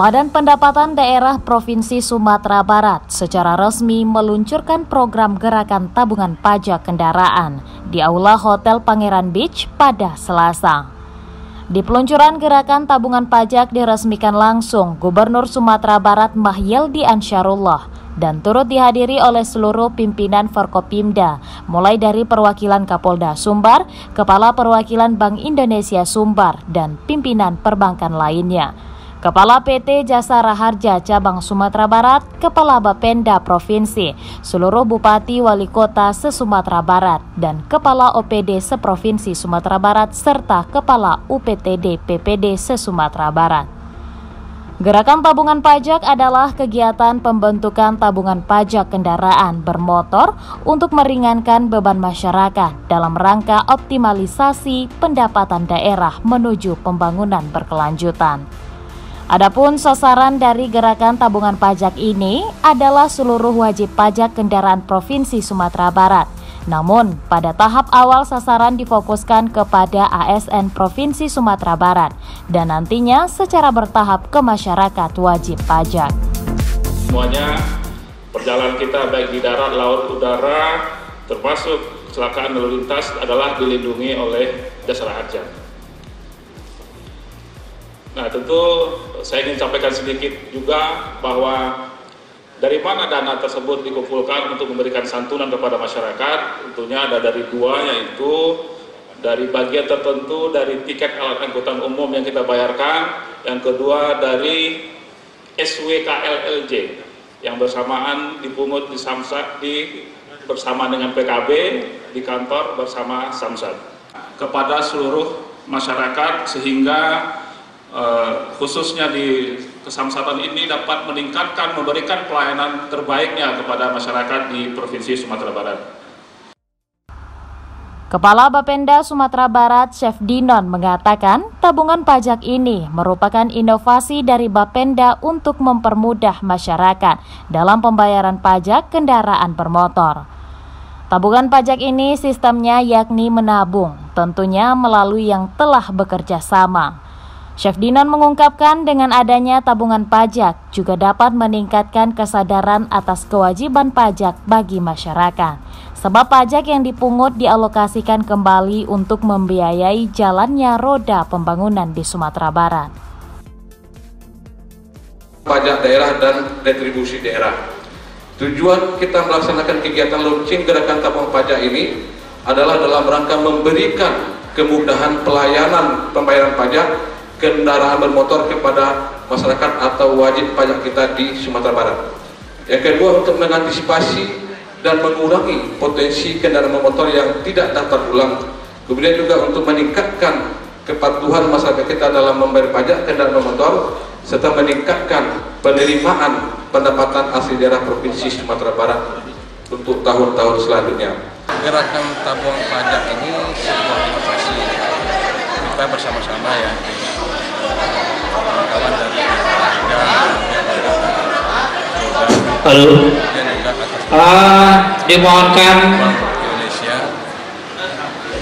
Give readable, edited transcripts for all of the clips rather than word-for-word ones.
Badan Pendapatan Daerah Provinsi Sumatera Barat secara resmi meluncurkan program gerakan tabungan pajak kendaraan di Aula Hotel Pangeran Beach pada Selasa. Di peluncuran gerakan tabungan pajak diresmikan langsung Gubernur Sumatera Barat Mahyeldi Ansyarullah dan turut dihadiri oleh seluruh pimpinan Forkopimda, mulai dari perwakilan Kapolda Sumbar, Kepala Perwakilan Bank Indonesia Sumbar, dan pimpinan perbankan lainnya. Kepala PT Jasa Raharja Cabang Sumatera Barat, Kepala Bapenda Provinsi, seluruh Bupati Wali Kota se-Sumatera Barat, dan Kepala OPD se-Provinsi Sumatera Barat, serta Kepala UPTD PPD se-Sumatera Barat. Gerakan tabungan pajak adalah kegiatan pembentukan tabungan pajak kendaraan bermotor untuk meringankan beban masyarakat dalam rangka optimalisasi pendapatan daerah menuju pembangunan berkelanjutan. Adapun sasaran dari gerakan tabungan pajak ini adalah seluruh wajib pajak kendaraan Provinsi Sumatera Barat. Namun, pada tahap awal sasaran difokuskan kepada ASN Provinsi Sumatera Barat dan nantinya secara bertahap ke masyarakat wajib pajak. Semuanya perjalanan kita baik di darat, laut, udara, termasuk kecelakaan lalu lintas adalah dilindungi oleh Jasa Raharja. Nah, tentu saya ingin sampaikan sedikit juga bahwa dari mana dana tersebut dikumpulkan untuk memberikan santunan kepada masyarakat. Tentunya ada dari dua, yaitu dari bagian tertentu dari tiket alat angkutan umum yang kita bayarkan, yang kedua dari SWKLLJ yang bersamaan dipungut di Samsat bersama dengan PKB di kantor bersama Samsat kepada seluruh masyarakat, sehingga khususnya di kesamsatan ini dapat meningkatkan, memberikan pelayanan terbaiknya kepada masyarakat di Provinsi Sumatera Barat. Kepala Bapenda Sumatera Barat, Chef Dinon, mengatakan tabungan pajak ini merupakan inovasi dari Bapenda untuk mempermudah masyarakat dalam pembayaran pajak kendaraan bermotor. Tabungan pajak ini sistemnya yakni menabung, tentunya melalui yang telah bekerja sama. Chef Dinon mengungkapkan dengan adanya tabungan pajak juga dapat meningkatkan kesadaran atas kewajiban pajak bagi masyarakat. Sebab pajak yang dipungut dialokasikan kembali untuk membiayai jalannya roda pembangunan di Sumatera Barat. Pajak daerah dan retribusi daerah. Tujuan kita melaksanakan kegiatan launching gerakan tabungan pajak ini adalah dalam rangka memberikan kemudahan pelayanan pembayaran pajak kendaraan bermotor kepada masyarakat atau wajib pajak kita di Sumatera Barat. Yang kedua, untuk mengantisipasi dan mengurangi potensi kendaraan bermotor yang tidak daftar ulang. Kemudian juga untuk meningkatkan kepatuhan masyarakat kita dalam membayar pajak kendaraan bermotor, serta meningkatkan penerimaan pendapatan asli daerah Provinsi Sumatera Barat untuk tahun-tahun selanjutnya. Gerakan tabungan pajak ini sebuah inovasi kita bersama-sama ya, kawan dari halo, dimohonkan Bank Indonesia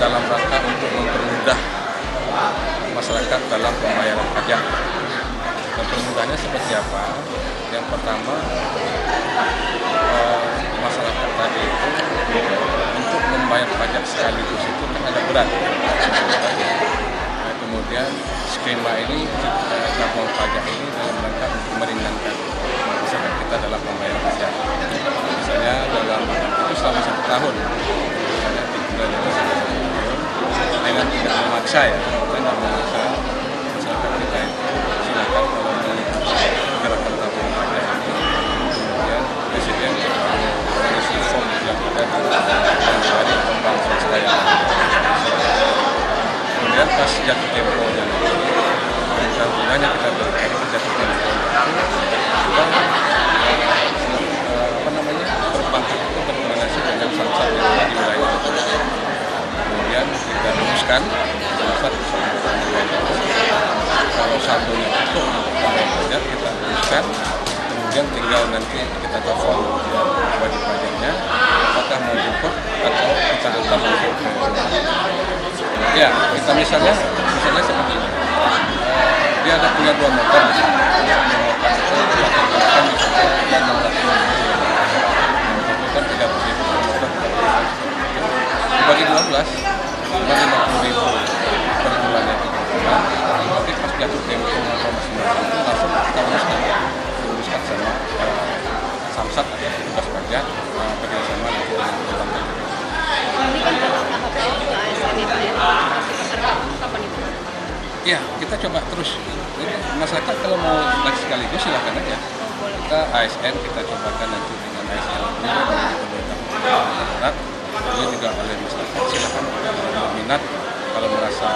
dalam rangka untuk mempermudah masyarakat dalam pembayaran pajak. Mempermudahnya seperti apa? Yang pertama, masyarakat tadi itu untuk membayar pajak sekaligus itu kan agak berat. Nah, kemudian skema ini, tabungan pajak ini dalam rangka untuk meringankan masyarakat kita dalam pembayaran pajak. Misalnya dalam itu selama 1 tahun, misalnya tikulannya selama 1 tahun, dengan tidak memaksa ya, tidak memaksa masyarakat kita itu silakan kalau mengikuti gerakan tabungan pajak ini. Kemudian Presiden mengisi form yang kita dari pembang swasta yang kemudian pas jatuh temponya tabungannya kita berikan jatuh tempo juga perbankan itu berkoordinasi dengan Samsat yang ada di wilayah itu. Kemudian kita rumuskan Samsat kalau saldonya cukup untuk pembayaran kita rumuskan, kemudian tinggal nanti kita telepon wajib pajaknya apakah mau jemput atau kita antar langsung. Ya, kita misalnya seperti ini. Dia ada punya 2 motor, bagi 12 cuma 50.000 per bulannya tapi pas jatuh tempo atau masing-masing itu langsung kita luruskan sama samsat atau petugas pajak kerjasama nanti dengan petugas pajak. Ini kan kalau AHPL juga ASN itu ya, kapan itu? Iya, kita coba terus. Jadi, masyarakat kalau mau sekaligus silahkan aja. Kita ASN kita cobakan nanti dengan ASN ini dengan pemerintah daerah, ini juga oleh masyarakat silahkan kalau minat, kalau merasa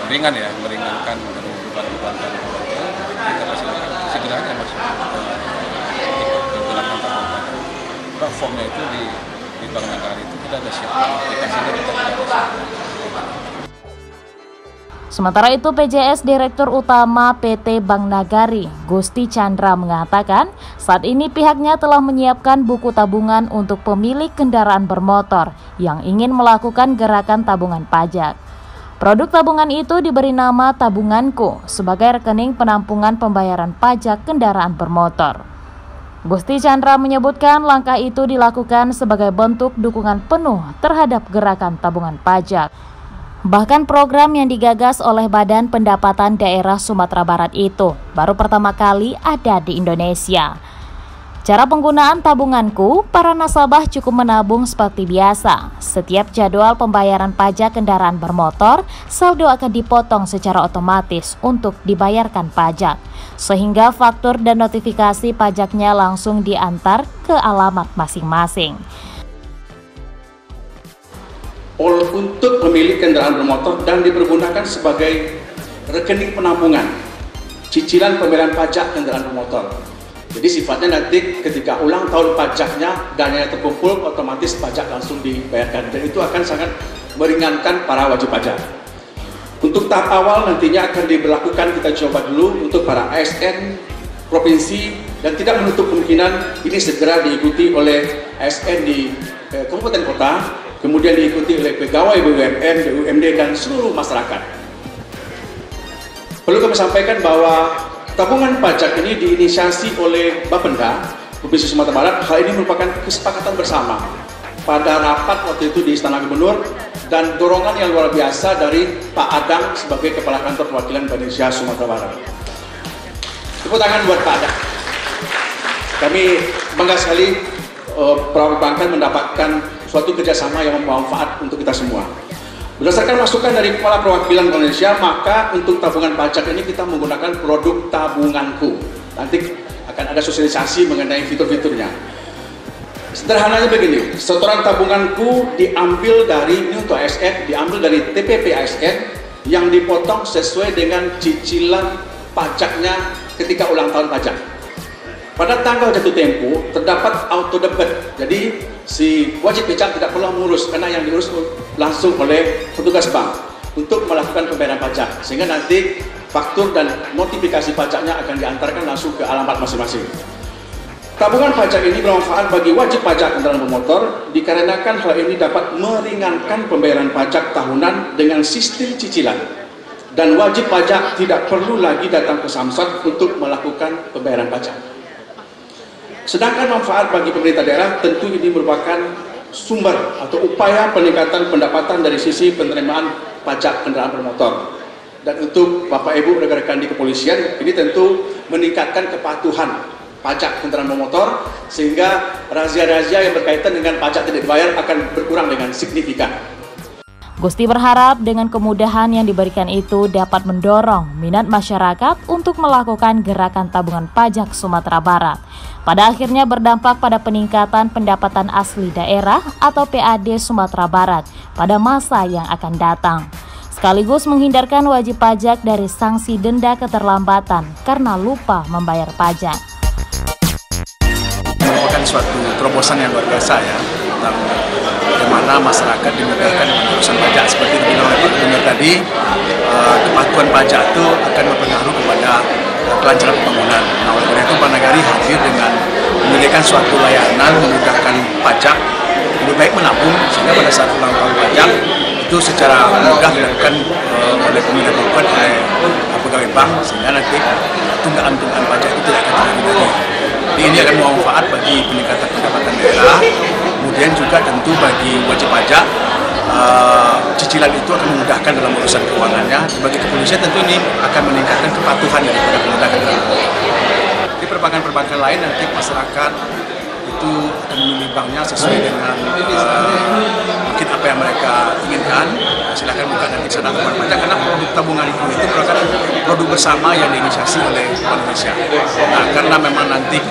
ringan ya, meringankan beban-beban kita persilakan segera aja masuk ke gerakan tabungan pajak. Formnya itu di Bank Nagari itu kita ada siap, aplikasinya kita ada siap. Sementara itu, PJS Direktur Utama PT Bank Nagari, Gusti Chandra mengatakan, saat ini pihaknya telah menyiapkan buku tabungan untuk pemilik kendaraan bermotor yang ingin melakukan gerakan tabungan pajak. Produk tabungan itu diberi nama Tabunganku sebagai rekening penampungan pembayaran pajak kendaraan bermotor. Gusti Chandra menyebutkan langkah itu dilakukan sebagai bentuk dukungan penuh terhadap gerakan tabungan pajak. Bahkan program yang digagas oleh Badan Pendapatan Daerah Sumatera Barat itu baru pertama kali ada di Indonesia. Cara penggunaan Tabunganku, para nasabah cukup menabung seperti biasa. Setiap jadwal pembayaran pajak kendaraan bermotor, saldo akan dipotong secara otomatis untuk dibayarkan pajak. Sehingga faktur dan notifikasi pajaknya langsung diantar ke alamat masing-masing. Untuk pemilik kendaraan bermotor dan dipergunakan sebagai rekening penampungan cicilan pembayaran pajak kendaraan bermotor. Jadi sifatnya nanti ketika ulang tahun pajaknya dananya terkumpul, otomatis pajak langsung dibayarkan dan itu akan sangat meringankan para wajib pajak. Untuk tahap awal nantinya akan diberlakukan, kita coba dulu untuk para ASN provinsi dan tidak menutup kemungkinan ini segera diikuti oleh ASN di kabupaten kota, kemudian diikuti oleh pegawai BUMN, BUMD, dan seluruh masyarakat. Perlu kami sampaikan bahwa tabungan pajak ini diinisiasi oleh Bapenda Provinsi Sumatera Barat. Hal ini merupakan kesepakatan bersama pada rapat waktu itu di Istana Gubernur dan dorongan yang luar biasa dari Pak Adang sebagai Kepala Kantor Perwakilan Bank Indonesia Sumatera Barat. Tepuk tangan buat Pak Adang. Kami bangga sekali perbankan mendapatkan suatu kerjasama yang bermanfaat untuk kita semua. Berdasarkan masukan dari Kepala Perwakilan Bank Indonesia, maka untuk tabungan pajak ini kita menggunakan produk Tabunganku. Nanti akan ada sosialisasi mengenai fitur-fiturnya. Sederhananya begini, setoran Tabunganku diambil dari, ini untuk ASN, diambil dari TPP ASN yang dipotong sesuai dengan cicilan pajaknya ketika ulang tahun pajak. Pada tanggal jatuh tempo terdapat auto debit, jadi si wajib pajak tidak perlu mengurus karena yang diurus langsung oleh petugas bank untuk melakukan pembayaran pajak, sehingga nanti faktur dan notifikasi pajaknya akan diantarkan langsung ke alamat masing-masing. Tabungan pajak ini bermanfaat bagi wajib pajak kendaraan bermotor dikarenakan hal ini dapat meringankan pembayaran pajak tahunan dengan sistem cicilan dan wajib pajak tidak perlu lagi datang ke Samsat untuk melakukan pembayaran pajak. Sedangkan manfaat bagi pemerintah daerah tentu ini merupakan sumber atau upaya peningkatan pendapatan dari sisi penerimaan pajak kendaraan bermotor. Dan untuk Bapak Ibu rekan-rekan di kepolisian, ini tentu meningkatkan kepatuhan pajak kendaraan bermotor sehingga razia-razia yang berkaitan dengan pajak tidak dibayar akan berkurang dengan signifikan. Gusti berharap dengan kemudahan yang diberikan itu dapat mendorong minat masyarakat untuk melakukan gerakan tabungan pajak Sumatera Barat. Pada akhirnya berdampak pada peningkatan pendapatan asli daerah atau PAD Sumatera Barat pada masa yang akan datang. Sekaligus menghindarkan wajib pajak dari sanksi denda keterlambatan karena lupa membayar pajak. Merupakan suatu terobosan yang luar biasa ya, tentang bagaimana masyarakat dimudahkan dengan urusan pajak. Seperti dibilang oleh Pak Gubernur tadi, kepatuhan pajak itu akan berpengaruh kepada kelancaran pembangunan. Nah, oleh karena itu Bank Nagari hadir dengan memberikan suatu layanan memudahkan pajak, lebih baik menabung sehingga pada saat ulang tahun pajak itu secara mudah dilakukan oleh pemerintah maupun oleh pegawai bank, sehingga nanti tunggakan pajak itu tidak akan terjadi lagi. Jadi ini akan bermanfaat bagi peningkatan pendapatan daerah, kemudian juga tentu bagi wajib pajak cicilan itu akan memudahkan dalam urusan keuangannya. Bagi kepolisian tentu ini akan meningkatkan kepatuhan daripada pengguna. Di perbankan-perbankan lain nanti masyarakat itu akan memilih banknya sesuai dengan mungkin apa yang mereka inginkan. Silakan buka nanti sana tabungan pajak, karena produk tabungan itu merupakan produk bersama yang diinisiasi oleh Bank Indonesia. Nah, karena memang nanti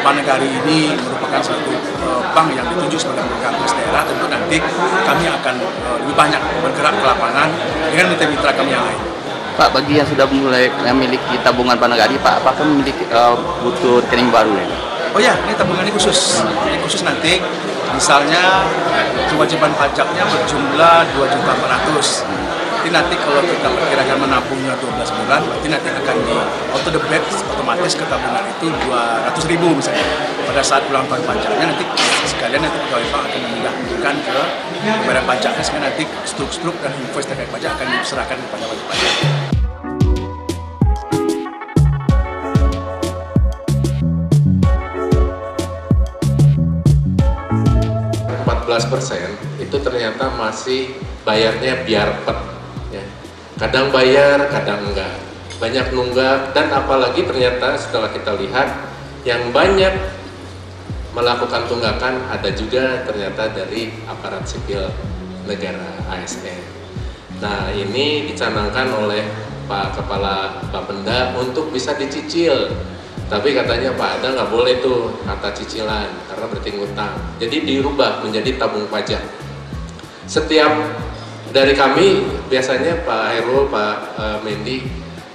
Bank Negari ini merupakan satu bank yang ditunjuk sebagai pengurus daerah, tentu nanti kami akan lebih banyak bergerak ke lapangan dengan mitra-mitra kami yang lain. Pak, bagi yang sudah mulai memiliki tabungan Bank Negari, Pak, apakah memiliki butuh rekening baru ya? Oh ya, ini tabungan ini khusus. Ini khusus nanti, misalnya kewajiban pajaknya berjumlah 2.400.000. Jadi nanti kalau kita perkirakan menabungnya 12 bulan, berarti nanti akan di auto debit otomatis ke tabungan itu 200.000 misalnya. Pada saat ulang tahun pajaknya nanti sekalian nanti pegawai bank akan memindahkan ke badan pajaknya, sehingga nanti struk-struk dan invoice terkait pajak akan diserahkan kepada wajib pajak. 14% itu ternyata masih bayarnya biarpet ya. Kadang bayar, kadang enggak, banyak nunggak, dan apalagi ternyata setelah kita lihat yang banyak melakukan tunggakan ada juga ternyata dari aparat sipil negara ASN. Nah, ini dicanangkan oleh Pak Kepala Bapenda untuk bisa dicicil. Tapi katanya Pak Ada nggak boleh tuh kata cicilan karena berarti ngutang. Jadi dirubah menjadi tabung pajak. Setiap dari kami biasanya Pak Hairul, Pak Mendy,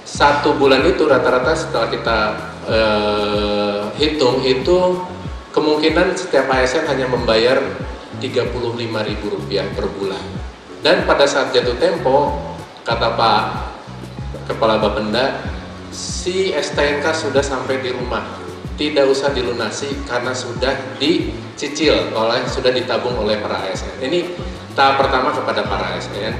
1 bulan itu rata-rata setelah kita hitung itu kemungkinan setiap ASN hanya membayar Rp35.000 per bulan. Dan pada saat jatuh tempo, kata Pak Kepala Bapenda, si STNK sudah sampai di rumah, tidak usah dilunasi karena sudah dicicil sudah ditabung oleh para ASN. Ini tahap pertama kepada para ASN.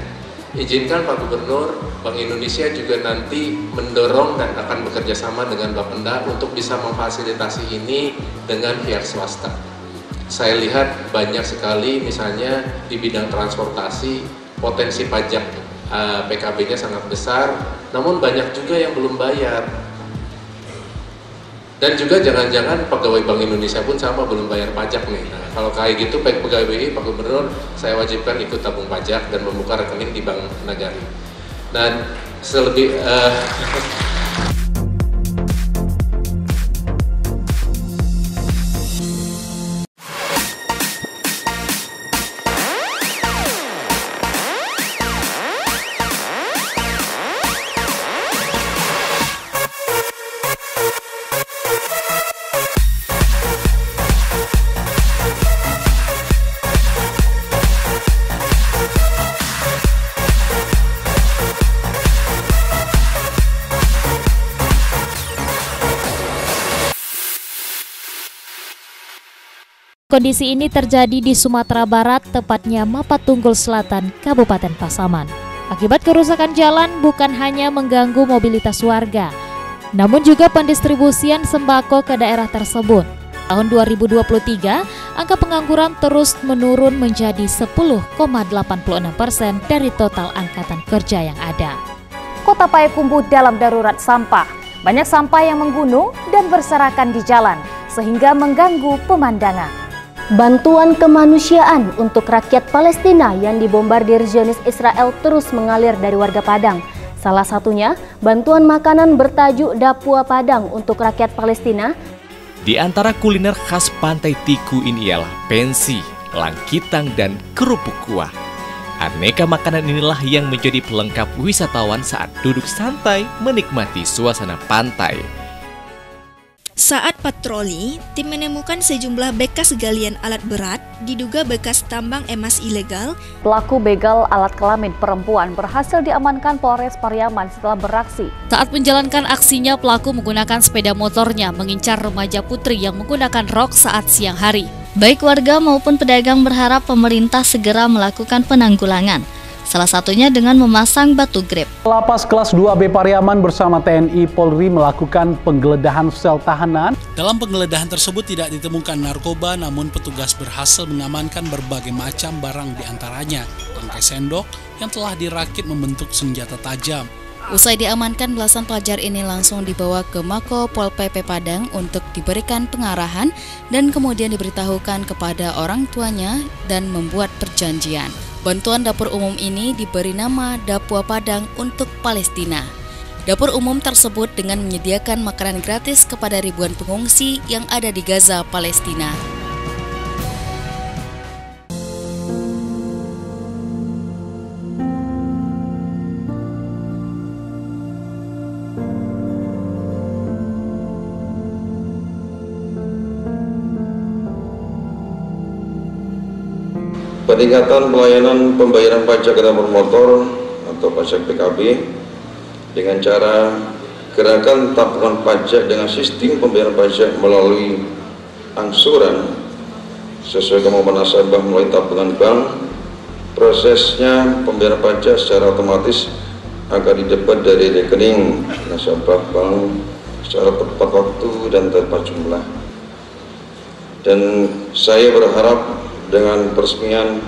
Izinkan Pak Gubernur, Bank Indonesia juga nanti mendorong dan akan bekerja sama dengan Bapenda untuk bisa memfasilitasi ini dengan pihak swasta. Saya lihat banyak sekali misalnya di bidang transportasi potensi pajak PKB-nya sangat besar, namun banyak juga yang belum bayar. Dan juga jangan-jangan pegawai Bank Indonesia pun sama belum bayar pajak nih. Nah, kalau kayak gitu pegawai BI, Pak Gubernur, saya wajibkan ikut tabung pajak dan membuka rekening di Bank Negari. Dan selebih Kondisi ini terjadi di Sumatera Barat, tepatnya Mapatunggul Selatan, Kabupaten Pasaman. Akibat kerusakan jalan bukan hanya mengganggu mobilitas warga, namun juga pendistribusian sembako ke daerah tersebut. Tahun 2023, angka pengangguran terus menurun menjadi 10,86% dari total angkatan kerja yang ada. Kota Payakumbuh dalam darurat sampah. Banyak sampah yang menggunung dan berserakan di jalan, sehingga mengganggu pemandangan. Bantuan kemanusiaan untuk rakyat Palestina yang dibombardir Zionis Israel terus mengalir dari warga Padang. Salah satunya, bantuan makanan bertajuk Dapua Padang untuk rakyat Palestina. Di antara kuliner khas Pantai Tiku ini ialah pensi, langkitang, dan kerupuk kuah. Aneka makanan inilah yang menjadi pelengkap wisatawan saat duduk santai menikmati suasana pantai. Saat patroli, tim menemukan sejumlah bekas galian alat berat, diduga bekas tambang emas ilegal. Pelaku begal alat kelamin perempuan berhasil diamankan Polres Pariaman setelah beraksi. Saat menjalankan aksinya, pelaku menggunakan sepeda motornya mengincar remaja putri yang menggunakan rok saat siang hari. Baik warga maupun pedagang berharap pemerintah segera melakukan penanggulangan. salah satunya dengan memasang batu grep. Lapas kelas 2B Pariaman bersama TNI Polri melakukan penggeledahan sel tahanan. Dalam penggeledahan tersebut tidak ditemukan narkoba, namun petugas berhasil mengamankan berbagai macam barang, diantaranya tangkai sendok yang telah dirakit membentuk senjata tajam. Usai diamankan, belasan pelajar ini langsung dibawa ke Mako Pol PP Padang untuk diberikan pengarahan dan kemudian diberitahukan kepada orang tuanya dan membuat perjanjian. Bantuan dapur umum ini diberi nama Dapua Padang untuk Palestina. Dapur umum tersebut dengan menyediakan makanan gratis kepada ribuan pengungsi yang ada di Gaza, Palestina. Peningkatan pelayanan pembayaran pajak kendaraan bermotor atau pajak PKB dengan cara gerakan tabungan pajak dengan sistem pembayaran pajak melalui angsuran sesuai kemampuan nasabah melalui tabungan bank. Prosesnya pembayaran pajak secara otomatis akan didapat dari rekening nasabah bank secara tepat waktu dan tepat jumlah. Dan saya berharap dengan peresmian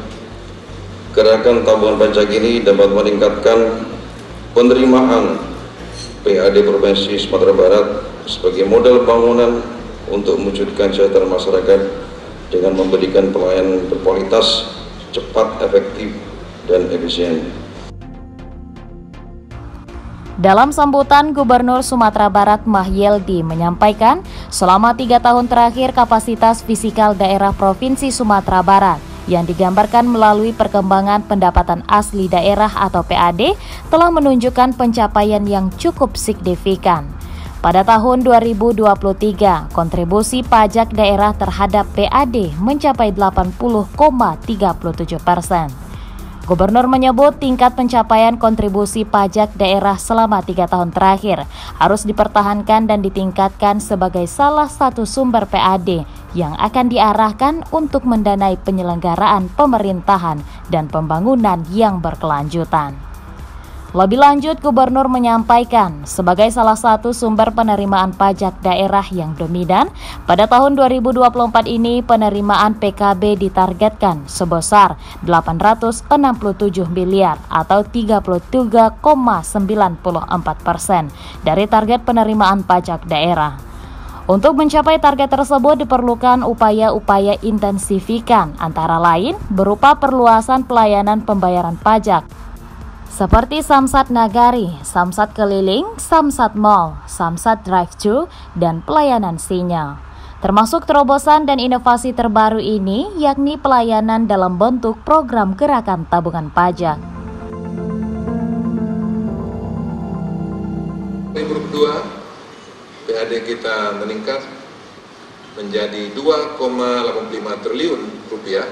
gerakan tabungan pajak ini dapat meningkatkan penerimaan PAD Provinsi Sumatera Barat sebagai modal bangunan untuk mewujudkan kesejahteraan masyarakat dengan memberikan pelayanan berkualitas, cepat, efektif, dan efisien. Dalam sambutan, Gubernur Sumatera Barat Mahyeldi menyampaikan, selama 3 tahun terakhir kapasitas fiskal daerah Provinsi Sumatera Barat yang digambarkan melalui perkembangan pendapatan asli daerah atau PAD telah menunjukkan pencapaian yang cukup signifikan. Pada tahun 2023, kontribusi pajak daerah terhadap PAD mencapai 80,37%. Gubernur menyebut tingkat pencapaian kontribusi pajak daerah selama 3 tahun terakhir harus dipertahankan dan ditingkatkan sebagai salah satu sumber PAD yang akan diarahkan untuk mendanai penyelenggaraan pemerintahan dan pembangunan yang berkelanjutan. Lebih lanjut, Gubernur menyampaikan sebagai salah satu sumber penerimaan pajak daerah yang dominan, pada tahun 2024 ini penerimaan PKB ditargetkan sebesar 867 miliar atau 33,94% dari target penerimaan pajak daerah. Untuk mencapai target tersebut diperlukan upaya-upaya intensifikan, antara lain berupa perluasan pelayanan pembayaran pajak, seperti Samsat Nagari, Samsat Keliling, Samsat Mall, Samsat Drive-Thru, dan pelayanan sinyal. Termasuk terobosan dan inovasi terbaru ini, yakni pelayanan dalam bentuk program gerakan tabungan pajak. 2022, PAD kita meningkat menjadi 2,85 triliun rupiah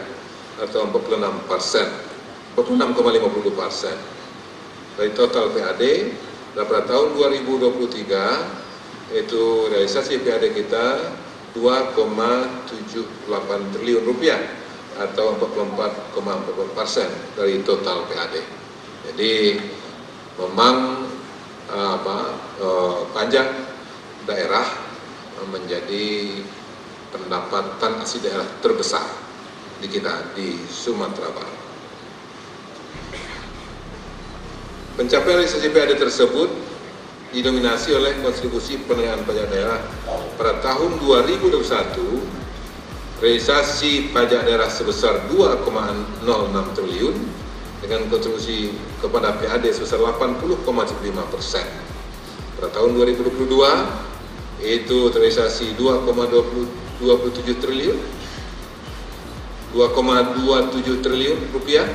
atau 46,50%. Dari total PAD pada tahun 2023 itu realisasi PAD kita 2,78 triliun rupiah atau 44,4% dari total PAD. Jadi memang pajak daerah menjadi pendapatan asli daerah terbesar di kita di Sumatera Barat. Pencapaian realisasi PAD tersebut didominasi oleh kontribusi penerimaan pajak daerah. Pada tahun 2021, realisasi pajak daerah sebesar 2,06 triliun dengan kontribusi kepada PAD sebesar 80,75%. Pada tahun 2022, itu realisasi 2,27 triliun, 2,27 triliun rupiah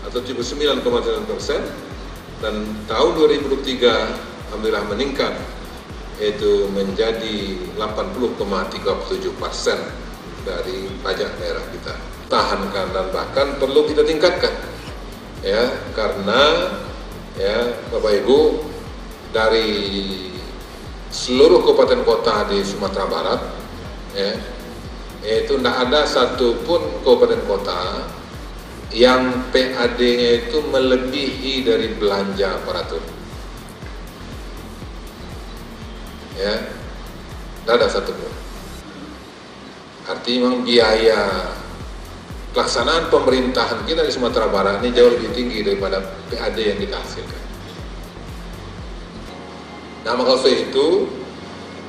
atau 79,9%. Dan tahun 2023 alhamdulillah meningkat, yaitu menjadi 80,37% dari pajak daerah kita. Tahankan dan bahkan perlu kita tingkatkan, ya, karena ya Bapak Ibu dari seluruh kabupaten kota di Sumatera Barat, ya, itu tidak ada satupun kabupaten kota yang PAD-nya itu melebihi dari belanja aparatur. Ya, tidak ada satupun. Artinya memang biaya pelaksanaan pemerintahan kita di Sumatera Barat ini jauh lebih tinggi daripada PAD yang kita hasilkan. Nah, maka soal itu,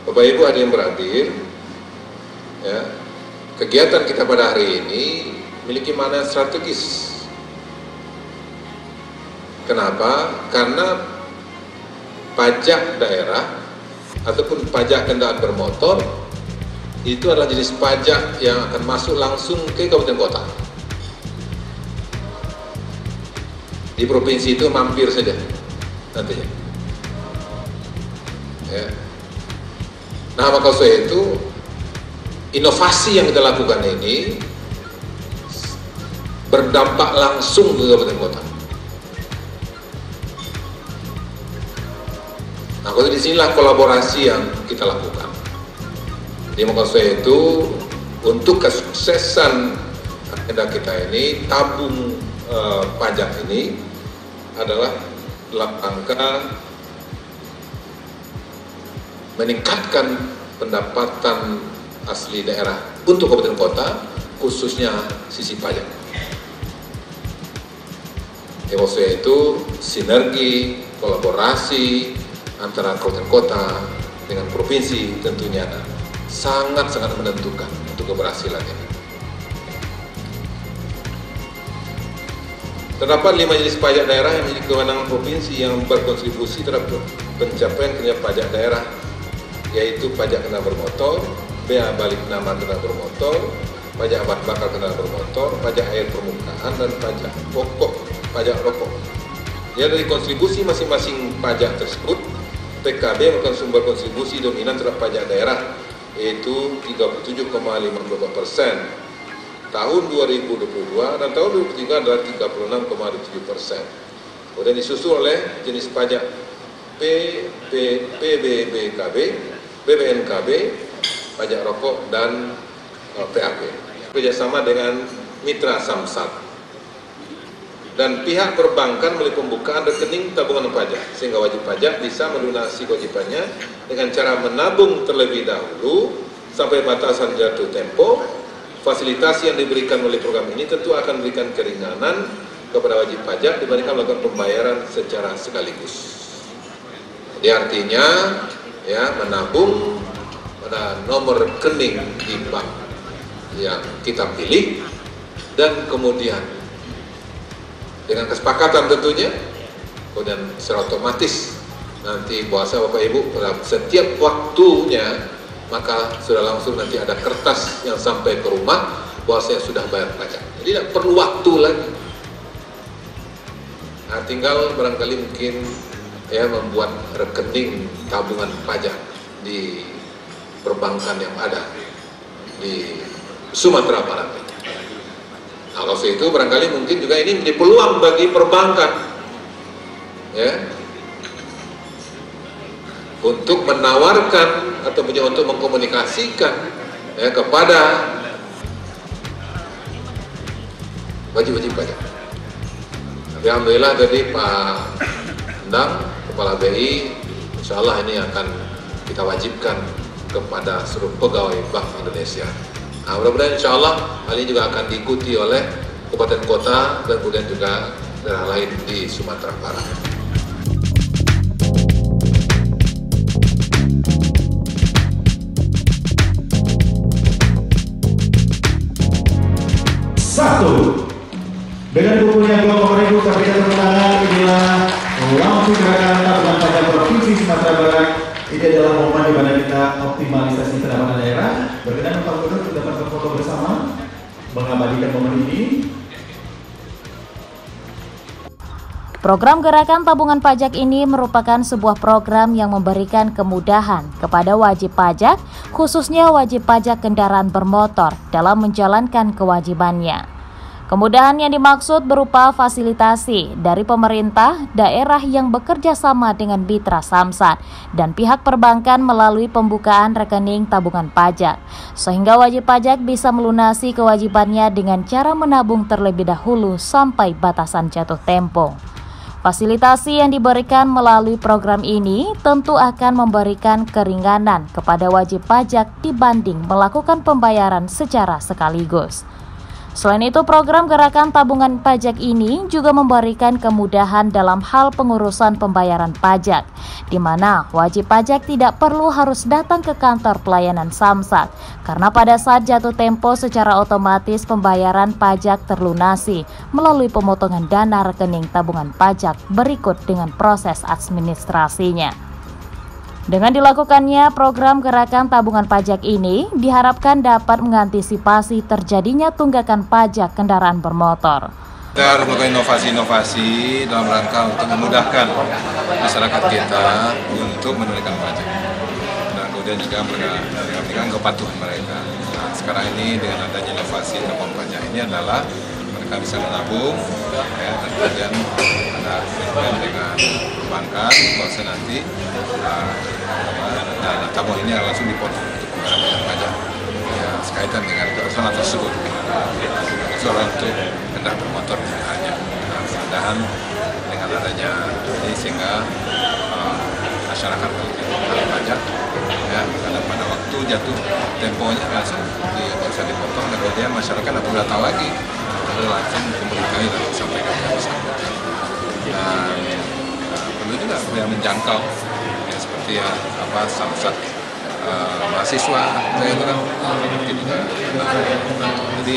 Bapak Ibu ada yang berhadir, ya, kegiatan kita pada hari ini memiliki makna strategis. Kenapa? Karena pajak daerah ataupun pajak kendaraan bermotor itu adalah jenis pajak yang akan masuk langsung ke kabupaten kota. Di provinsi itu mampir saja nantinya. Ya. Nah, maka soal itu inovasi yang kita lakukan ini berdampak langsung ke kabupaten kota. Nah, kalau disinilah kolaborasi yang kita lakukan. Jadi maka soal itu untuk kesuksesan agenda kita ini, tabung pajak ini adalah dalam rangka meningkatkan pendapatan asli daerah untuk kabupaten kota, khususnya sisi pajak. Maksudnya itu sinergi, kolaborasi antara kabupaten kota dengan provinsi tentunya sangat-sangat menentukan untuk keberhasilan ini. Terdapat 5 jenis pajak daerah yang menjadi kewenangan provinsi yang berkontribusi terhadap pencapaian kinerja pajak daerah, yaitu pajak kendaraan bermotor, bea balik nama kendaraan bermotor, pajak bahan bakar kendaraan bermotor, pajak air permukaan, dan pajak pokok, pajak rokok. Ya, dari kontribusi masing-masing pajak tersebut, PKB merupakan sumber kontribusi dominan terhadap pajak daerah, yaitu 37,54% tahun 2022 dan tahun 2023 adalah 36,7%. Kemudian disusul oleh jenis pajak PBBKB, BBNKB, pajak rokok, dan PAP. Kerjasama dengan mitra Samsat dan pihak perbankan melalui pembukaan rekening tabungan pajak, sehingga wajib pajak bisa melunasi kewajibannya dengan cara menabung terlebih dahulu sampai batasan jatuh tempo. Fasilitas yang diberikan oleh program ini tentu akan memberikan keringanan kepada wajib pajak dibandingkan melakukan pembayaran secara sekaligus. Jadi artinya ya, menabung pada nomor rekening di bank yang kita pilih, dan kemudian dengan kesepakatan tentunya, kemudian secara otomatis nanti bahasa Bapak Ibu dalam setiap waktunya, maka sudah langsung nanti ada kertas yang sampai ke rumah bahwa saya sudah bayar pajak. Jadi tidak perlu waktu lagi. Nah, tinggal barangkali mungkin ya membuat rekening tabungan pajak di perbankan yang ada di Sumatera Barat. Nah, kalau itu barangkali mungkin juga ini menjadi peluang bagi perbankan, ya, untuk menawarkan atau untuk mengkomunikasikan ya kepada wajib-wajib pajak. Tapi alhamdulillah dari Pak Endang, Kepala BI, insya Allah ini akan kita wajibkan kepada seluruh pegawai Bank Indonesia. Nah, mudah-mudahan insya Allah hal ini juga akan diikuti oleh kabupaten kota dan kemudian juga daerah lain di Sumatera Barat. Satu, dengan bukunya kelompok ribu kabinet pemenangan inilah langsung gerakan tabungan pajak provinsi Sumatera Barat. Ini adalah momen di mana kita optimalisasi pendapatan daerah. Berkenan Pak Gubernur untuk dapat berfoto bersama mengabadikan momen ini. Program Gerakan Tabungan Pajak ini merupakan sebuah program yang memberikan kemudahan kepada wajib pajak, khususnya wajib pajak kendaraan bermotor dalam menjalankan kewajibannya. Kemudahan yang dimaksud berupa fasilitasi dari pemerintah daerah yang bekerja sama dengan mitra Samsat dan pihak perbankan melalui pembukaan rekening tabungan pajak, sehingga wajib pajak bisa melunasi kewajibannya dengan cara menabung terlebih dahulu sampai batasan jatuh tempo. Fasilitasi yang diberikan melalui program ini tentu akan memberikan keringanan kepada wajib pajak dibanding melakukan pembayaran secara sekaligus. Selain itu, program gerakan tabungan pajak ini juga memberikan kemudahan dalam hal pengurusan pembayaran pajak, di mana wajib pajak tidak perlu harus datang ke kantor pelayanan Samsat, karena pada saat jatuh tempo secara otomatis pembayaran pajak terlunasi melalui pemotongan dana rekening tabungan pajak berikut dengan proses administrasinya. Dengan dilakukannya program gerakan tabungan pajak ini diharapkan dapat mengantisipasi terjadinya tunggakan pajak kendaraan bermotor. Kita harus melakukan inovasi-inovasi dalam rangka untuk memudahkan masyarakat kita untuk menunaikan pajak. Dan kemudian juga meningkatkan kepatuhan mereka. Nah, sekarang ini dengan adanya inovasi tabungan pajak ini adalah mereka bisa menabung, ya, dan kemudian ada dengan perbankan, bahwa nanti dana tabungan ini langsung dipotong untuk pembayaran pajak, ya, sekaitan dengan personal tersebut, soal untuk kendaraan bermotor misalnya. Nah, mudah-mudahan dengan adanya ini sehingga masyarakat membayar pajak, ya, karena pada waktu jatuh temponya langsung bisa dipotong, dan kemudian masyarakat tidak perlu datang lagi, langsung pemerintah dan sampaikan ke masyarakat. Dan perlu juga supaya menjangkau, ya, seperti ya, Samsat mahasiswa, itu kan jadi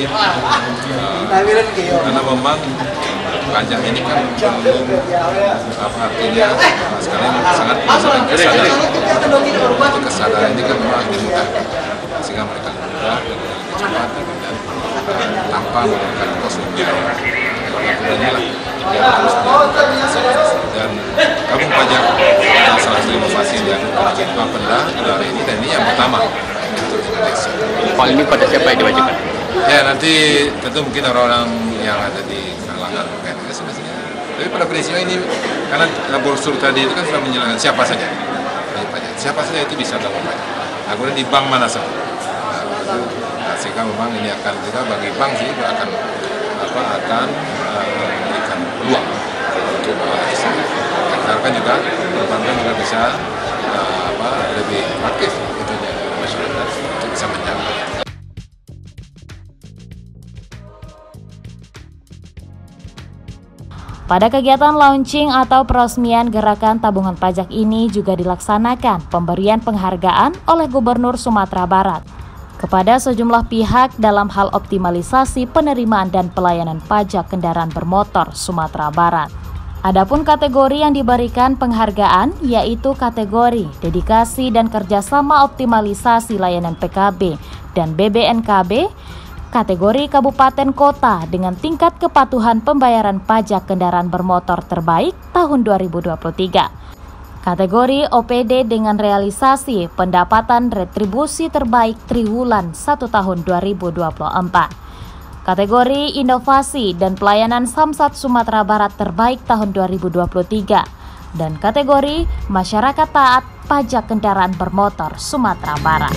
karena memang pajak ini kan belum artinya sekarang sangat kesadaran. Untuk kesadaran ini kan memang dimudahkan sehingga mereka mudah dan lebih cepat dan tanpa menggunakan kos biaya. Kemudian lah yang harus dan tabung pajak adalah salah satu inovasi yang kita Bapenda dari ini, dan ini yang pertama untuk Indonesia. Kalau ini pada siapa yang diwajibkan? Ya, nanti tentu mungkin orang-orang yang ada di kalangan PNS biasanya. Tapi pada prinsipnya ini karena brosur tadi itu kan sudah menjelaskan siapa saja pajak, siapa saja itu bisa tabung pajak. Nah, kemudian di bank mana saja. Nah, sehingga memang ini akan kita bagi bank sih akan memberikan peluang untuk bisa. Harapkan juga perbankan juga bisa lebih aktif gitu ya masyarakat untuk bisa menjangkau. Pada kegiatan launching atau peresmian gerakan tabungan pajak ini juga dilaksanakan pemberian penghargaan oleh Gubernur Sumatera Barat kepada sejumlah pihak dalam hal optimalisasi penerimaan dan pelayanan pajak kendaraan bermotor Sumatera Barat. Adapun kategori yang diberikan penghargaan yaitu kategori dedikasi dan kerjasama optimalisasi layanan PKB dan BBNKB, kategori kabupaten kota dengan tingkat kepatuhan pembayaran pajak kendaraan bermotor terbaik tahun 2023. Kategori OPD dengan realisasi pendapatan retribusi terbaik triwulan 1 tahun 2024. Kategori inovasi dan pelayanan Samsat Sumatera Barat terbaik tahun 2023. Dan kategori masyarakat taat pajak kendaraan bermotor Sumatera Barat.